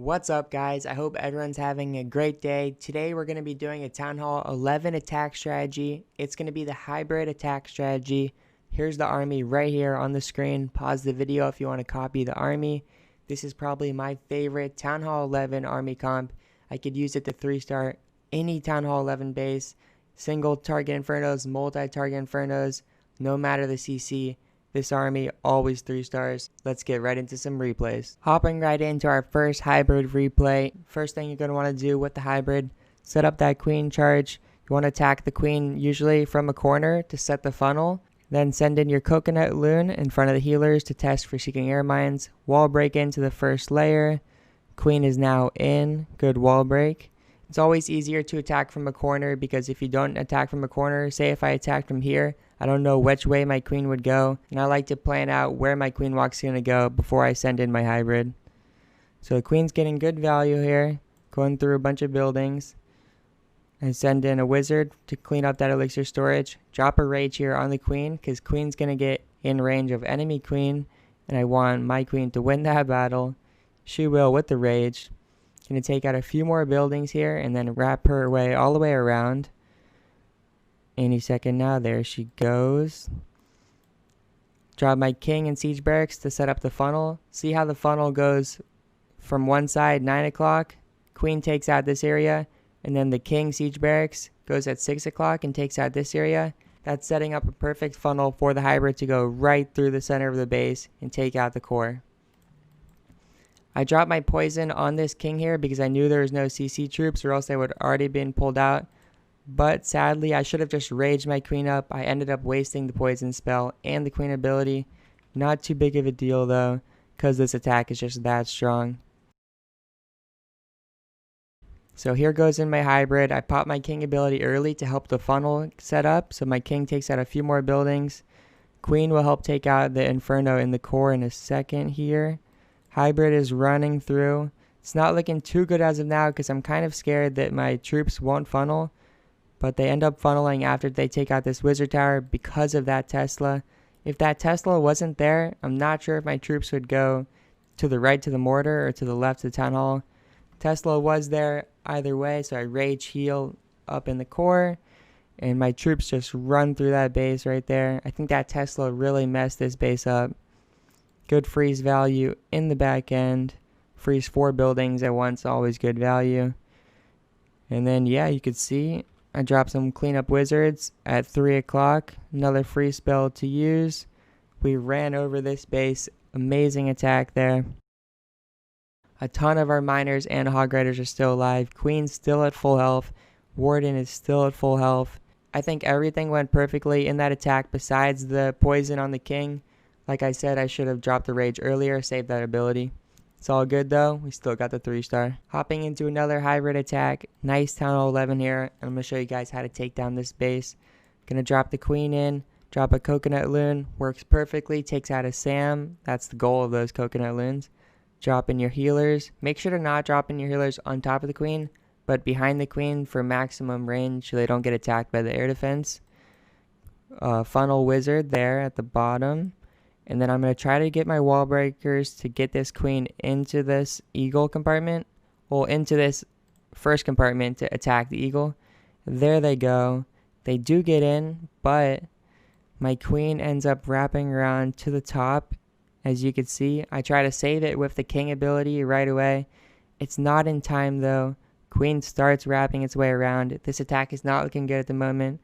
What's up, guys? I hope everyone's having a great day. Today we're going to be doing a Town Hall 11 attack strategy. It's going to be the hybrid attack strategy. Here's the army right here on the screen. Pause the video if you want to copy the army. This is probably my favorite Town Hall 11 army comp. I could use it to 3-star any Town Hall 11 base. Single target infernos, multi-target infernos, no matter the CC. This army always 3 stars. Let's get right into some replays. Hopping right into our first hybrid replay. First thing you're going to want to do with the hybrid, set up that queen charge. You want to attack the queen usually from a corner to set the funnel. Then send in your coconut loon in front of the healers to test for seeking air mines. Wall break into the first layer. Queen is now in. Good wall break. It's always easier to attack from a corner because if you don't attack from a corner, say if I attacked from here, I don't know which way my queen would go, and I like to plan out where my queen walk's going to go before I send in my hybrid. So the queen's getting good value here, going through a bunch of buildings. I send in a wizard to clean up that elixir storage. Drop a rage here on the queen because queen's going to get in range of enemy queen, and I want my queen to win that battle. She will with the rage. Going to take out a few more buildings here and then wrap her way all the way around. Any second now. There she goes. Drop my king and siege barracks to set up the funnel. See how the funnel goes from one side, 9 o'clock. Queen takes out this area. And then the king siege barracks goes at 6 o'clock and takes out this area. That's setting up a perfect funnel for the hybrid to go right through the center of the base and take out the core. I dropped my poison on this king here because I knew there was no CC troops or else they would already been pulled out. But sadly, I should have just raged my queen up. I ended up wasting the poison spell and the queen ability. Not too big of a deal though, because this attack is just that strong. So here goes in my hybrid. I pop my king ability early to help the funnel set up. So my king takes out a few more buildings. Queen will help take out the inferno in the core in a second here. Hybrid is running through. It's not looking too good as of now because I'm kind of scared that my troops won't funnel. But they end up funneling after they take out this wizard tower because of that Tesla. If that Tesla wasn't there, I'm not sure if my troops would go to the right to the mortar or to the left to the town hall. Tesla was there either way, so I rage heal up in the core. And my troops just run through that base right there. I think that Tesla really messed this base up. Good freeze value in the back end. Freeze 4 buildings at once, always good value. And then, yeah, you could see I dropped some cleanup wizards at 3 o'clock. Another free spell to use. We ran over this base. Amazing attack there. A ton of our miners and hog riders are still alive. Queen's still at full health. Warden is still at full health. I think everything went perfectly in that attack besides the poison on the king. Like I said, I should have dropped the rage earlier, saved that ability. It's all good though, we still got the 3-star. Hopping into another hybrid attack. Nice Town Hall 11 here. And I'm going to show you guys how to take down this base. Gonna drop the queen in, drop a coconut loon. Works perfectly, takes out a Sam. That's the goal of those coconut loons. Drop in your healers. Make sure to not drop in your healers on top of the queen, but behind the queen for maximum range so they don't get attacked by the air defense. Funnel wizard there at the bottom. And then I'm going to try to get my wall breakers to get this queen into this eagle compartment. Well, into this first compartment to attack the eagle. There they go. They do get in, but my queen ends up wrapping around to the top. As you can see, I try to save it with the king ability right away. It's not in time though. Queen starts wrapping its way around. This attack is not looking good at the moment.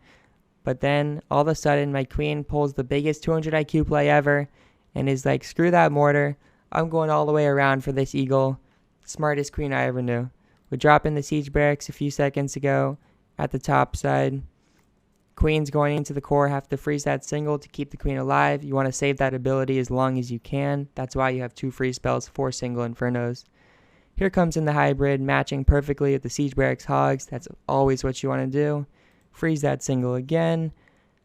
But then, all of a sudden, my queen pulls the biggest 200 IQ play ever and is like, screw that mortar. I'm going all the way around for this eagle. Smartest queen I ever knew. We drop in the siege barracks a few seconds ago at the top side. Queen's going into the core. Have to freeze that single to keep the queen alive. You want to save that ability as long as you can. That's why you have 2 free spells, 4 single infernos. Here comes in the hybrid, matching perfectly with the siege barracks hogs. That's always what you want to do. Freeze that single again.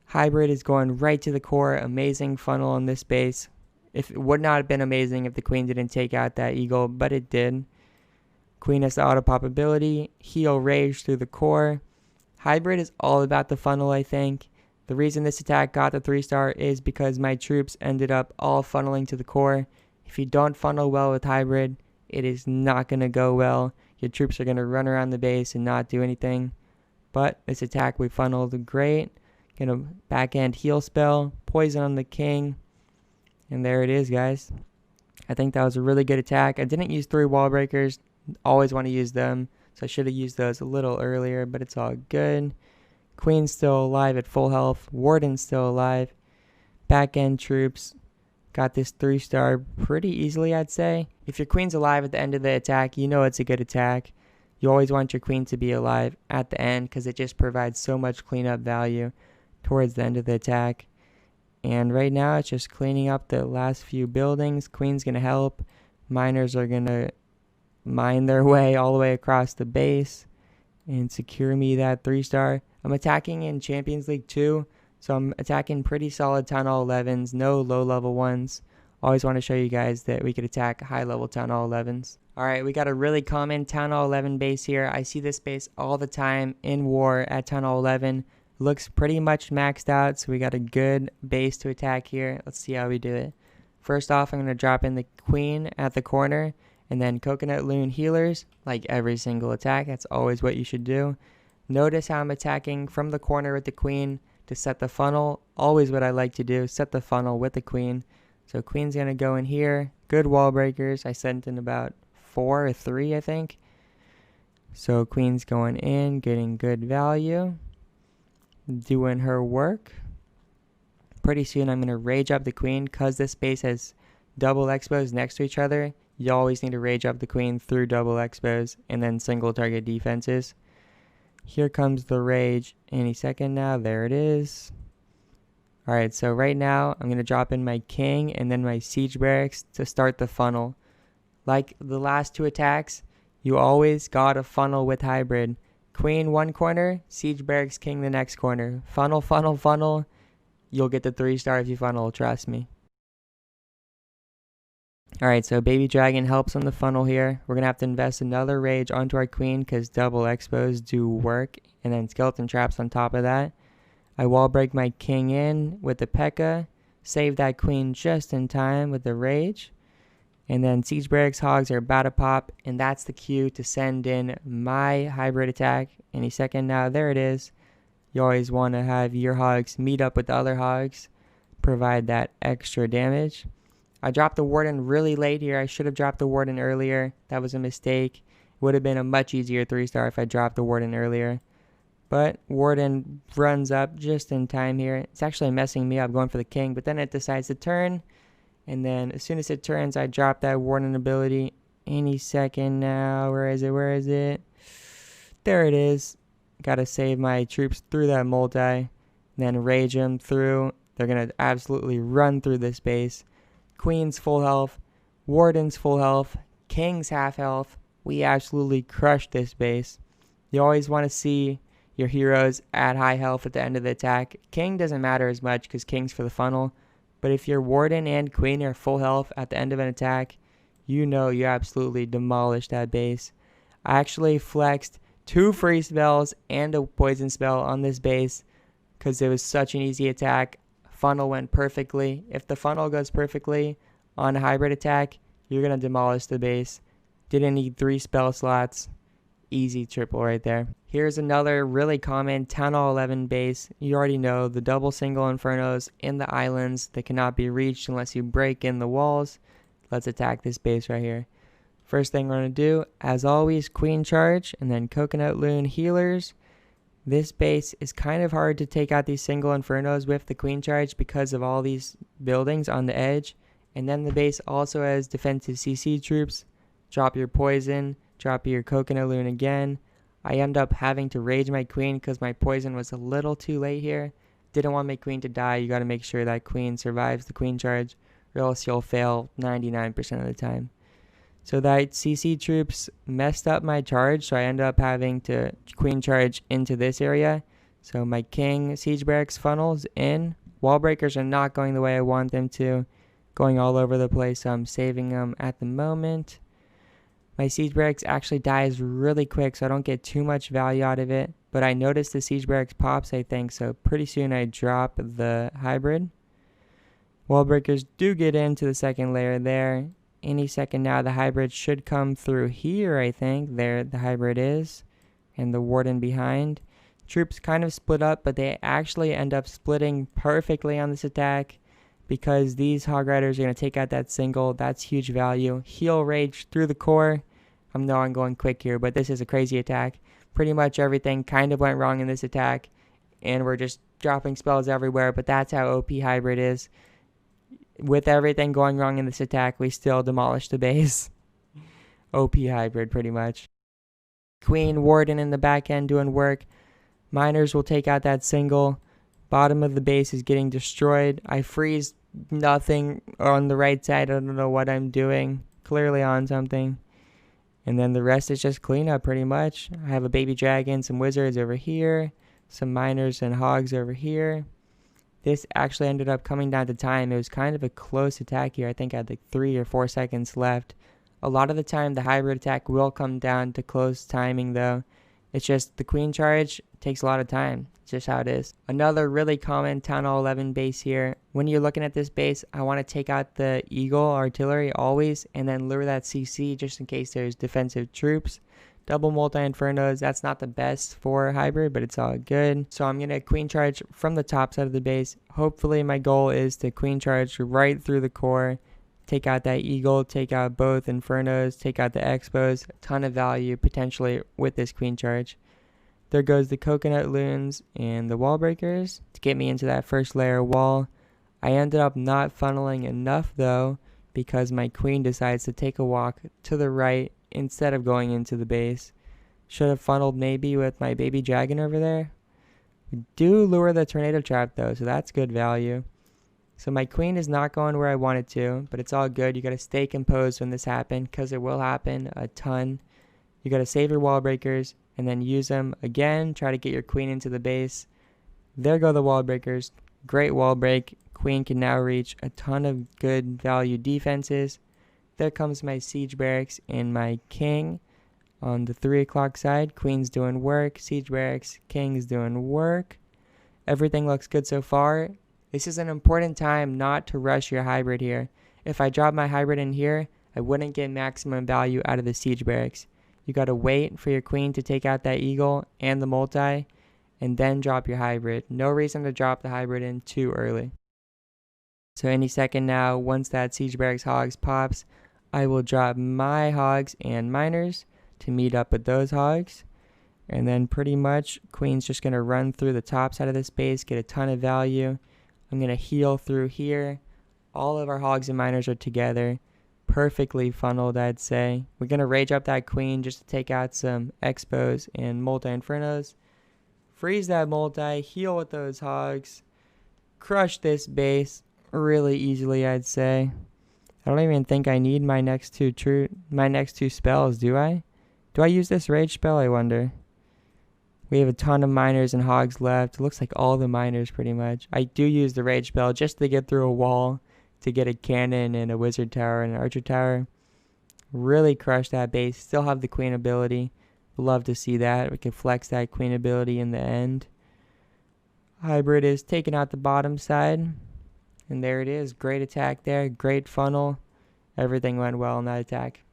Hybrid is going right to the core. Amazing funnel on this base. It would not have been amazing if the queen didn't take out that eagle, but it did. Queen has the auto pop ability. Heal rage through the core. Hybrid is all about the funnel, I think. The reason this attack got the 3-star is because my troops ended up all funneling to the core. If you don't funnel well with hybrid, it is not going to go well. Your troops are going to run around the base and not do anything. But this attack we funneled great. Gonna backhand heal spell, poison on the king. And there it is, guys. I think that was a really good attack. I didn't use 3 wall breakers. Always want to use them. So I should have used those a little earlier, but it's all good. Queen's still alive at full health. Warden's still alive. Back end troops. Got this 3-star pretty easily, I'd say. If your queen's alive at the end of the attack, you know it's a good attack. You always want your queen to be alive at the end because it just provides so much cleanup value towards the end of the attack. And right now it's just cleaning up the last few buildings. Queen's going to help. Miners are going to mine their way all the way across the base and secure me that 3-star. I'm attacking in Champions League 2. So I'm attacking pretty solid Town Hall 11s, no low level ones. Always want to show you guys that we could attack high level Town Hall 11s. Alright, we got a really common Town Hall 11 base here. I see this base all the time in war at Town Hall 11. Looks pretty much maxed out, so we got a good base to attack here. Let's see how we do it. First off, I'm going to drop in the queen at the corner, and then coconut loon healers, like every single attack. That's always what you should do. Notice how I'm attacking from the corner with the queen to set the funnel. Always what I like to do, set the funnel with the queen. So queen's going to go in here. Good wall breakers. I sent in about 4 or 3, I think. So queen's going in, getting good value. Doing her work. Pretty soon I'm going to rage up the queen because this base has double expos next to each other. You always need to rage up the queen through double expos and then single target defenses. Here comes the rage any second now. There it is. Alright, so right now I'm going to drop in my king and then my siege barracks to start the funnel. Like the last 2 attacks, you always got a funnel with hybrid. Queen one corner, siege barracks king the next corner. Funnel, funnel, funnel. You'll get the 3-star if you funnel, trust me. Alright, so baby dragon helps on the funnel here. We're going to have to invest another rage onto our queen because double expos do work. And then skeleton traps on top of that. I wall break my king in with the P.E.K.K.A. Save that queen just in time with the rage. And then siege barracks hogs are about to pop. And that's the cue to send in my hybrid attack any second now. There it is. You always want to have your hogs meet up with the other hogs. Provide that extra damage. I dropped the warden really late here. I should have dropped the warden earlier. That was a mistake. It would have been a much easier 3-star if I dropped the warden earlier. But warden runs up just in time here. It's actually messing me up going for the king. But then it decides to turn. And then as soon as it turns, I drop that warden ability any second now. Where is it? Where is it? There it is. Gotta save my troops through that multi. And then rage them through. They're gonna absolutely run through this base. Queen's full health, Warden's full health, King's half health. We absolutely crushed this base. You always want to see your heroes at high health at the end of the attack. King doesn't matter as much because King's for the funnel. But if your Warden and Queen are full health at the end of an attack, you know you absolutely demolished that base. I actually flexed 2 free spells and a poison spell on this base because it was such an easy attack. Funnel went perfectly. If the funnel goes perfectly on a hybrid attack, you're going to demolish the base. Didn't need 3 spell slots. Easy triple right there. Here's another really common Town Hall 11 base. You already know the double single infernos in the islands that cannot be reached unless you break in the walls. Let's attack this base right here. First thing we're going to do, as always, queen charge and then coconut loon healers. This base is kind of hard to take out these single infernos with the queen charge because of all these buildings on the edge. And then the base also has defensive CC troops. Drop your poison, drop your coconut loon again. I end up having to rage my queen because my poison was a little too late here. Didn't want my queen to die. You got to make sure that queen survives the queen charge or else you'll fail 99% of the time. So that CC troops messed up my charge, so I ended up having to queen charge into this area. So my king siege barracks funnels in. Wall breakers are not going the way I want them to. Going all over the place, so I'm saving them at the moment. My siege barracks actually dies really quick, so I don't get too much value out of it. But I noticed the siege barracks pops, I think, so pretty soon I drop the hybrid. Wall breakers do get into the second layer there. Any second now, the hybrid should come through here, I think. There, the hybrid is. And the warden behind. Troops kind of split up, but they actually end up splitting perfectly on this attack because these hog riders are going to take out that single. That's huge value. Heal rage through the core. I know I'm going quick here, but this is a crazy attack. Pretty much everything kind of went wrong in this attack, and we're just dropping spells everywhere, but that's how OP hybrid is. With everything going wrong in this attack, we still demolished the base. OP hybrid, pretty much. Queen, warden in the back end doing work. Miners will take out that single. Bottom of the base is getting destroyed. I freeze nothing on the right side. I don't know what I'm doing. Clearly on something. And then the rest is just cleanup pretty much. I have a baby dragon, some wizards over here. Some miners and hogs over here. This actually ended up coming down to time. It was kind of a close attack here. I think I had like 3 or 4 seconds left. A lot of the time, the hybrid attack will come down to close timing, though. It's just the queen charge takes a lot of time. It's just how it is. Another really common Town Hall 11 base here. When you're looking at this base, I want to take out the Eagle artillery always, and then lure that CC just in case there's defensive troops. Double multi-infernos, that's not the best for hybrid, but it's all good. So I'm going to queen charge from the top side of the base. Hopefully my goal is to queen charge right through the core. Take out that eagle, take out both infernos, take out the expos. A ton of value potentially with this queen charge. There goes the coconut loons and the wall breakers to get me into that first layer wall. I ended up not funneling enough though because my queen decides to take a walk to the right instead of going into the base. Should have funneled maybe with my baby dragon over there. We do lure the tornado trap though, so that's good value. So my queen is not going where I wanted to, but it's all good. You got to stay composed when this happens because it will happen a ton. You got to save your wall breakers and then use them again. Try to get your queen into the base. There go the wall breakers. Great wall break. Queen can now reach a ton of good value defenses. There comes my siege barracks and my king on the 3 o'clock side. Queen's doing work. Siege barracks. King's doing work. Everything looks good so far. This is an important time not to rush your hybrid here. If I drop my hybrid in here, I wouldn't get maximum value out of the siege barracks. You got to wait for your queen to take out that eagle and the multi, and then drop your hybrid. No reason to drop the hybrid in too early. So any second now, once that siege barracks hogs pops, I will drop my hogs and miners to meet up with those hogs. And then pretty much, queen's just going to run through the top side of this base, get a ton of value. I'm going to heal through here. All of our hogs and miners are together. Perfectly funneled, I'd say. We're going to rage up that queen just to take out some expos and multi-infernos. Freeze that multi. Heal with those hogs. Crush this base really easily, I'd say. I don't even think I need my next two spells, do I? Do I use this rage spell, I wonder? We have a ton of miners and hogs left. It looks like all the miners pretty much. I do use the rage spell just to get through a wall to get a cannon and a wizard tower and an archer tower. Really crush that base. Still have the queen ability. Love to see that. We can flex that queen ability in the end. Hybrid is taking out the bottom side. And there it is. Great attack there. Great funnel. Everything went well in that attack.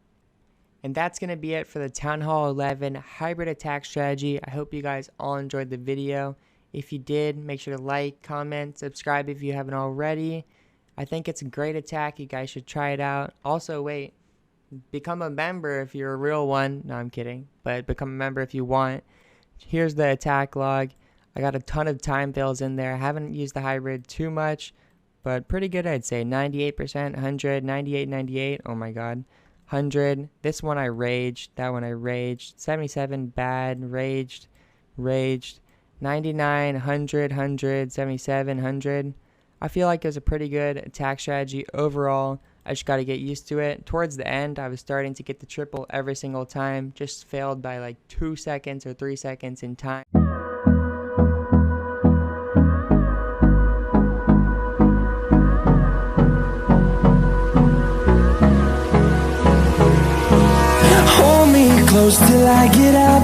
And that's going to be it for the Town Hall 11 hybrid attack strategy. I hope you guys all enjoyed the video. If you did, make sure to like, comment, subscribe if you haven't already. I think it's a great attack. You guys should try it out. Also, wait, become a member if you're a real one. No, I'm kidding. But become a member if you want. Here's the attack log. I got a ton of time fails in there. I haven't used the hybrid too much, but pretty good, I'd say. 98%, 100, 98, 98. Oh my god. 100. This one I raged. That one I raged. 77 bad. Raged. 99, 100, 100, 77, 100. I feel like it was a pretty good attack strategy overall. I just got to get used to it. Towards the end, I was starting to get the triple every single time. Just failed by like 2 seconds or 3 seconds in time. Hold me close till I get up.